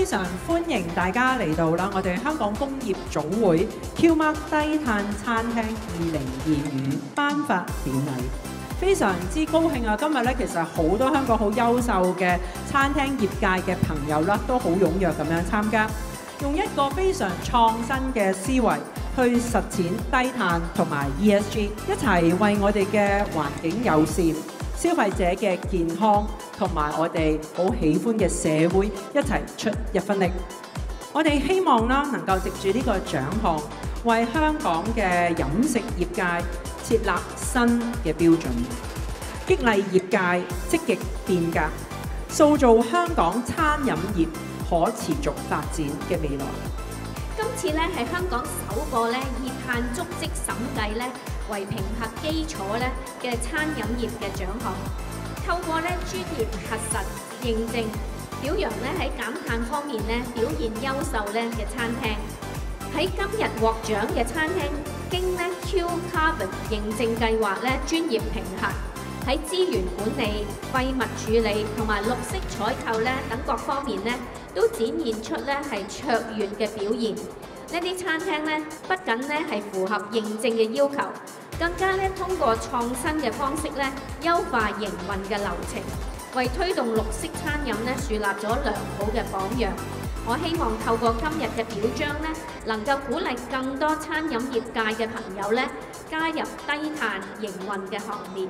非常歡迎大家嚟到啦！我哋香港工業總會 Q-Mark 低碳餐廳2025頒發典禮，非常之高興啊！今日咧其實好多香港好優秀嘅餐廳業界嘅朋友啦，都好踴躍咁樣參加，用一個非常創新嘅思維去實踐低碳同埋 ESG， 一齊為我哋嘅環境友善、消費者嘅健康同埋我哋好喜歡嘅社會一齊出一分力。我哋希望啦，能夠藉住呢個獎項，為香港嘅飲食業界設立新嘅標準，激勵業界積極變革，塑造香港餐飲業可持續發展嘅未來。今次咧係香港首個咧以碳足跡審計咧為評核基礎咧嘅餐飲業嘅獎項，透過咧專業核實認證，表揚咧喺減碳方面咧表現優秀咧嘅餐廳。喺今日獲獎嘅餐廳，經咧 Q Carbon 認證計劃咧專業評核，喺資源管理、廢物處理同埋綠色採購咧等各方面咧，都展現出咧係卓越嘅表現。呢啲餐廳咧不僅咧係符合認證嘅要求，更加咧通過創新嘅方式咧優化營運嘅流程，為推動綠色餐飲咧樹立咗良好嘅榜樣。我希望透過今日嘅表彰咧，能夠鼓勵更多餐飲業界嘅朋友咧加入低碳營運嘅行列。